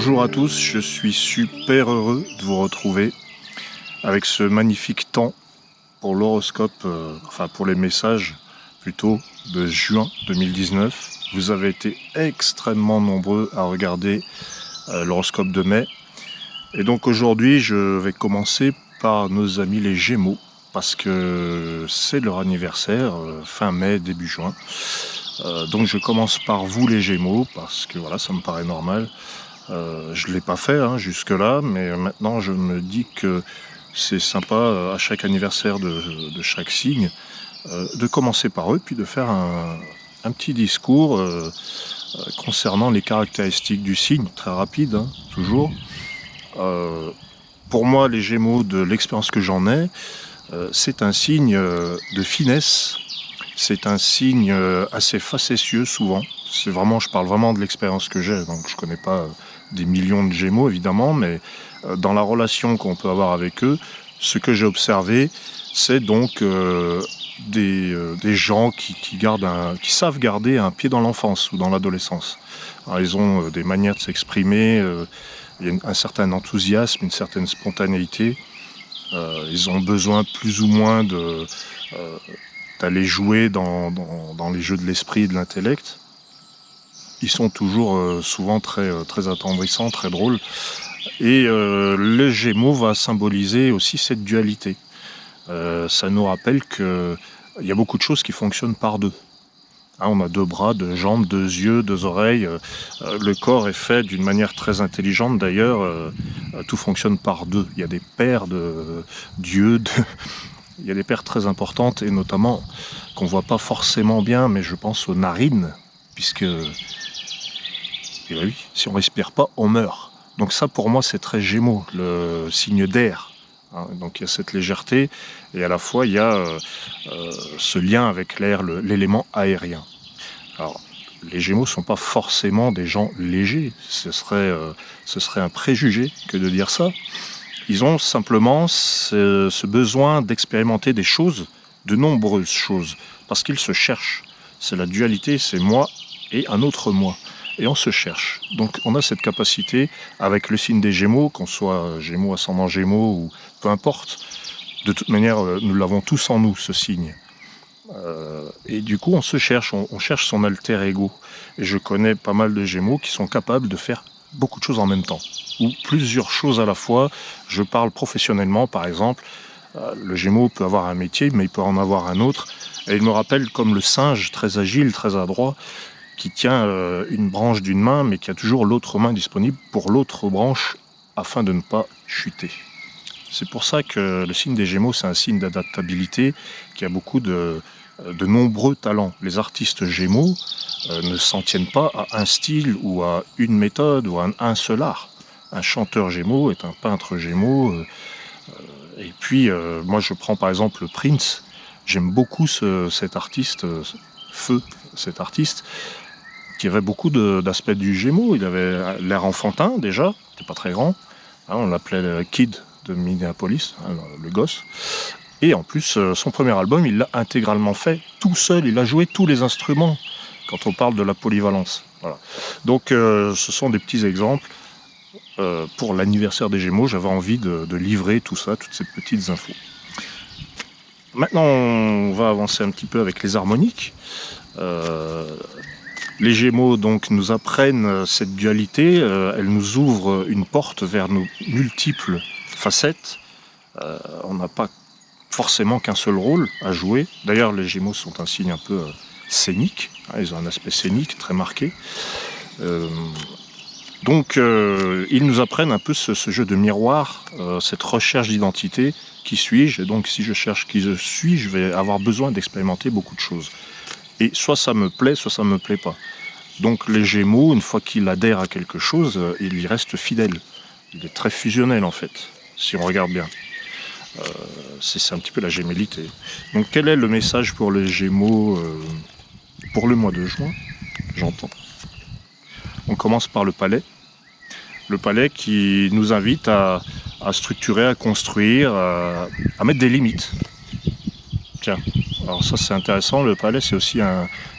Bonjour à tous, je suis super heureux de vous retrouver avec ce magnifique temps pour l'horoscope, enfin pour les messages plutôt de juin 2019. Vous avez été extrêmement nombreux à regarder l'horoscope de mai. Et donc aujourd'hui je vais commencer par nos amis les Gémeaux parce que c'est leur anniversaire, fin mai, début juin. Donc je commence par vous les Gémeaux parce que voilà, ça me paraît normal. Je ne l'ai pas fait jusque-là, mais maintenant je me dis que c'est sympa à chaque anniversaire de chaque signe de commencer par eux, puis de faire un petit discours concernant les caractéristiques du signe, très rapide, toujours. Pour moi, les Gémeaux, de l'expérience que j'en ai, c'est un signe de finesse, c'est un signe assez facétieux souvent. Je parle vraiment de l'expérience que j'ai, donc je ne connais pas des millions de Gémeaux évidemment, mais dans la relation qu'on peut avoir avec eux, ce que j'ai observé, c'est donc des gens qui savent garder un pied dans l'enfance ou dans l'adolescence. Alors, ils ont des manières de s'exprimer, il y a un certain enthousiasme, une certaine spontanéité. Ils ont besoin plus ou moins d'aller jouer dans les jeux de l'esprit et de l'intellect. Ils sont toujours souvent très attendrissants, très drôles. Et le Gémeaux va symboliser aussi cette dualité. Ça nous rappelle qu'il y a beaucoup de choses qui fonctionnent par deux. On a deux bras, deux jambes, deux yeux, deux oreilles. Le corps est fait d'une manière très intelligente d'ailleurs. Tout fonctionne par deux. Il y a des paires d'yeux, il y a des paires très importantes et notamment qu'on ne voit pas forcément bien, mais je pense aux narines, puisque et oui, si on ne respire pas, on meurt. Donc ça, pour moi, c'est très Gémeaux, le signe d'air. Donc il y a cette légèreté, et à la fois, il y a ce lien avec l'air, l'élément aérien. Alors, les Gémeaux ne sont pas forcément des gens légers. Ce serait un préjugé que de dire ça. Ils ont simplement ce besoin d'expérimenter des choses, de nombreuses choses, parce qu'ils se cherchent. C'est la dualité, c'est moi et un autre moi. Et on se cherche. Donc on a cette capacité avec le signe des Gémeaux, qu'on soit Gémeaux, ascendant Gémeaux ou peu importe. De toute manière, nous l'avons tous en nous, ce signe. Et du coup, on se cherche, on cherche son alter ego. Et je connais pas mal de Gémeaux qui sont capables de faire beaucoup de choses en même temps, ou plusieurs choses à la fois. Je parle professionnellement, par exemple. Le Gémeaux peut avoir un métier, mais il peut en avoir un autre. Et il me rappelle comme le singe, très agile, très adroit, qui tient une branche d'une main, mais qui a toujours l'autre main disponible pour l'autre branche, afin de ne pas chuter. C'est pour ça que le signe des Gémeaux, c'est un signe d'adaptabilité, qui a beaucoup de nombreux talents. Les artistes Gémeaux ne s'en tiennent pas à un style ou à une méthode ou à un seul art. Un chanteur Gémeaux est un peintre Gémeaux. Et puis, moi, je prends par exemple Prince. J'aime beaucoup cet artiste, Feu, cet artiste, qui avait beaucoup d'aspects du Gémeaux. Il avait l'air enfantin déjà, il n'était pas très grand. On l'appelait le Kid de Minneapolis, le gosse. Et en plus, son premier album, il l'a intégralement fait tout seul. Il a joué tous les instruments quand on parle de la polyvalence. Voilà. Donc ce sont des petits exemples. Pour l'anniversaire des Gémeaux, j'avais envie de livrer tout ça, toutes ces petites infos. Maintenant, on va avancer un petit peu avec les harmoniques. Les Gémeaux donc nous apprennent cette dualité, elles nous ouvrent une porte vers nos multiples facettes. On n'a pas forcément qu'un seul rôle à jouer. D'ailleurs, les Gémeaux sont un signe un peu scénique, ils ont un aspect scénique très marqué. Donc ils nous apprennent un peu ce jeu de miroir, cette recherche d'identité. Qui suis-je? Et donc si je cherche qui je suis, je vais avoir besoin d'expérimenter beaucoup de choses. Et soit ça me plaît, soit ça ne me plaît pas. Donc les Gémeaux, une fois qu'il adhère à quelque chose, il y reste fidèle. Il est très fusionnel en fait, si on regarde bien. C'est un petit peu la gémellité. Donc quel est le message pour les Gémeaux pour le mois de juin? J'entends. On commence par le palais. Le palais qui nous invite à structurer, à construire, à mettre des limites. Tiens, alors ça c'est intéressant, le palais c'est aussi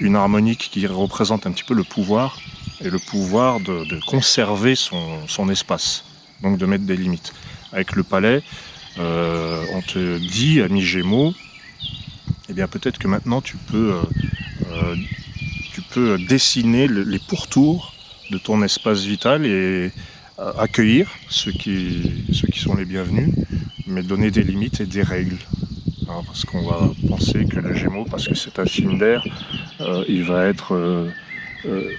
une harmonique qui représente un petit peu le pouvoir. et le pouvoir de conserver son espace, donc de mettre des limites. Avec le palais, on te dit, ami Gémeaux, eh bien peut-être que maintenant tu peux dessiner les pourtours de ton espace vital et accueillir ceux qui sont les bienvenus, mais donner des limites et des règles. Hein, parce qu'on va penser que le Gémeaux, parce que c'est un signe d'air, il va être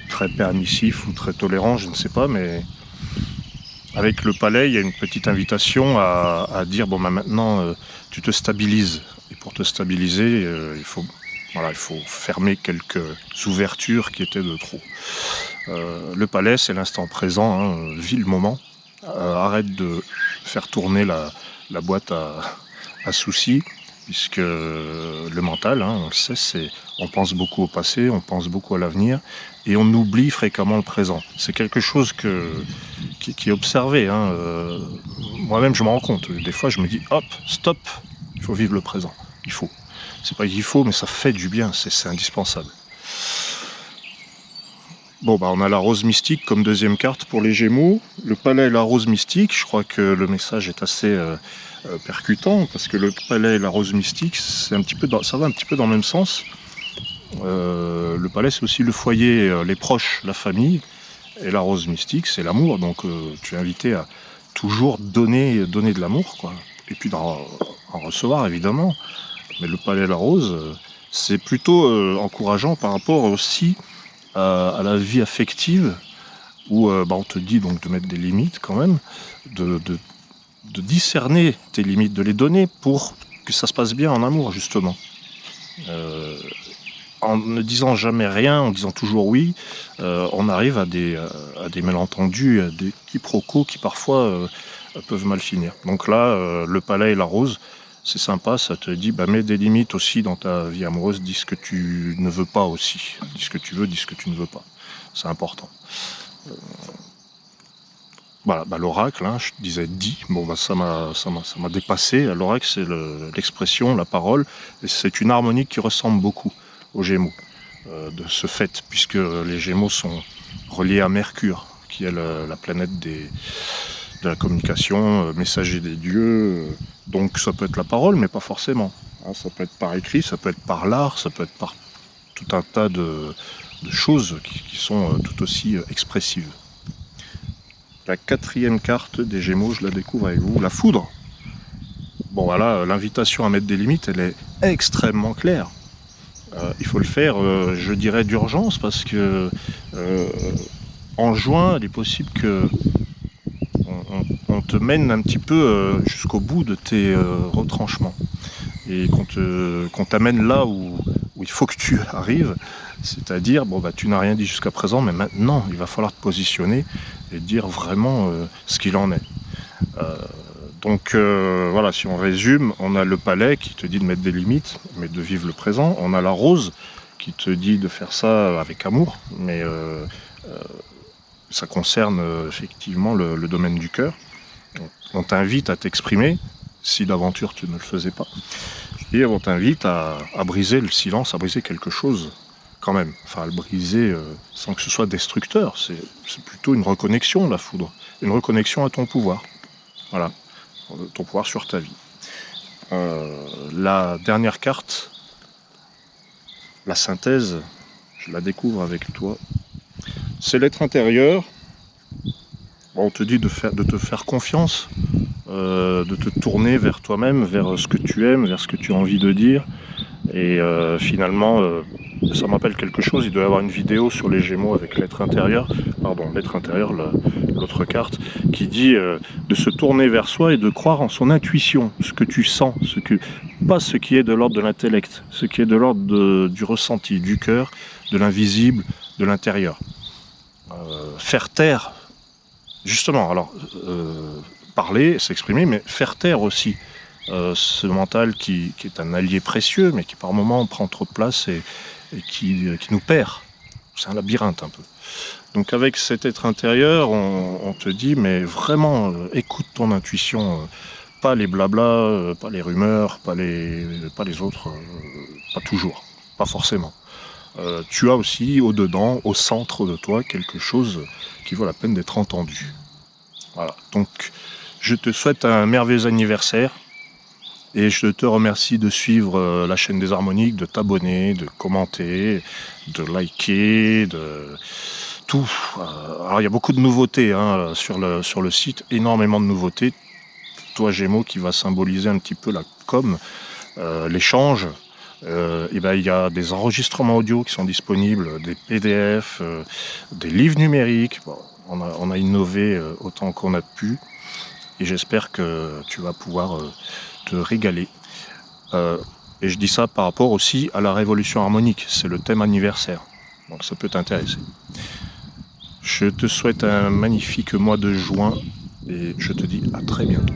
très permissif ou très tolérant, je ne sais pas, mais avec le palais, il y a une petite invitation à dire, bon, bah, maintenant, tu te stabilises. Et pour te stabiliser, il faut fermer quelques ouvertures qui étaient de trop. Le palais, c'est l'instant présent, hein, vis le moment. Arrête de faire tourner la boîte à soucis, puisque le mental, hein, on le sait, on pense beaucoup au passé, on pense beaucoup à l'avenir, et on oublie fréquemment le présent. C'est quelque chose qui est observé. Hein. Moi-même, je m'en rends compte. Des fois, je me dis, hop, stop, il faut vivre le présent. Il faut. C'est pas qu'il faut, mais ça fait du bien, c'est indispensable. Bon, bah, on a la rose mystique comme deuxième carte pour les Gémeaux. Le palais et la rose mystique, je crois que le message est assez percutant, parce que le palais et la rose mystique, ça va un petit peu dans le même sens. Le palais, c'est aussi le foyer, les proches, la famille. Et la rose mystique, c'est l'amour. Donc, tu es invité à toujours donner de l'amour, quoi. Et puis d'en recevoir, évidemment. Mais le palais et la rose, c'est plutôt encourageant par rapport aussi à la vie affective, où on te dit donc de mettre des limites quand même, de discerner tes limites, de les donner pour que ça se passe bien en amour, justement. En ne disant jamais rien, en disant toujours oui, on arrive à des malentendus, à des quiproquos qui parfois peuvent mal finir. Donc là, le palais et la rose, c'est sympa, ça te dit, mets des limites aussi dans ta vie amoureuse, dis ce que tu ne veux pas aussi. Dis ce que tu veux, dis ce que tu ne veux pas. C'est important. Voilà, l'oracle, hein, je disais dit, ça m'a dépassé. L'oracle, c'est l'expression, la parole, et c'est une harmonique qui ressemble beaucoup aux Gémeaux, de ce fait, puisque les Gémeaux sont reliés à Mercure, qui est la planète de la communication, messager des dieux. Donc ça peut être la parole, mais pas forcément. Hein, ça peut être par écrit, ça peut être par l'art, ça peut être par tout un tas de choses qui sont tout aussi expressives. La quatrième carte des Gémeaux, je la découvre avec vous, la foudre. Bon voilà, l'invitation à mettre des limites, elle est extrêmement claire. Il faut le faire, je dirais, d'urgence, parce que en juin, il est possible que on te mène un petit peu jusqu'au bout de tes retranchements. Et qu'on t'amène là où il faut que tu arrives, c'est-à-dire, tu n'as rien dit jusqu'à présent, mais maintenant, il va falloir te positionner et dire vraiment ce qu'il en est. Donc voilà, si on résume, on a le palais qui te dit de mettre des limites, mais de vivre le présent. On a la rose qui te dit de faire ça avec amour, mais ça concerne effectivement le domaine du cœur. On t'invite à t'exprimer, si d'aventure tu ne le faisais pas. Et on t'invite à briser le silence, à briser quelque chose quand même. Enfin, à le briser sans que ce soit destructeur. C'est plutôt une reconnexion, la foudre. Une reconnexion à ton pouvoir. Voilà. Ton pouvoir sur ta vie. La dernière carte, la synthèse, je la découvre avec toi. C'est l'être intérieur. On te dit de te faire confiance, de te tourner vers toi-même, vers ce que tu aimes, vers ce que tu as envie de dire. Et finalement, ça m'appelle quelque chose. Il doit y avoir une vidéo sur les Gémeaux avec l'être intérieur, l'autre carte, qui dit de se tourner vers soi et de croire en son intuition, ce que tu sens, pas ce qui est de l'ordre de l'intellect, ce qui est de l'ordre du ressenti, du cœur, de l'invisible, de l'intérieur. Faire taire, justement, alors parler, s'exprimer, mais faire taire aussi ce mental qui est un allié précieux, mais qui par moments prend trop de place et qui nous perd. C'est un labyrinthe un peu. Donc avec cet être intérieur, on te dit, mais vraiment, écoute ton intuition, pas les blablas, pas les rumeurs, pas les autres, pas toujours, pas forcément. tu as aussi au-dedans, au centre de toi, quelque chose qui vaut la peine d'être entendu. Voilà, donc je te souhaite un merveilleux anniversaire et je te remercie de suivre la chaîne des harmoniques, de t'abonner, de commenter, de liker, de tout. Alors il y a beaucoup de nouveautés hein, sur le site, énormément de nouveautés. Toi Gémeaux qui va symboliser un petit peu la com, l'échange. Et ben, il y a des enregistrements audio qui sont disponibles, des PDF, des livres numériques. Bon, on a innové autant qu'on a pu et j'espère que tu vas pouvoir te régaler. Et je dis ça par rapport aussi à la révolution harmonique, c'est le thème anniversaire, donc ça peut t'intéresser. Je te souhaite un magnifique mois de juin et je te dis à très bientôt.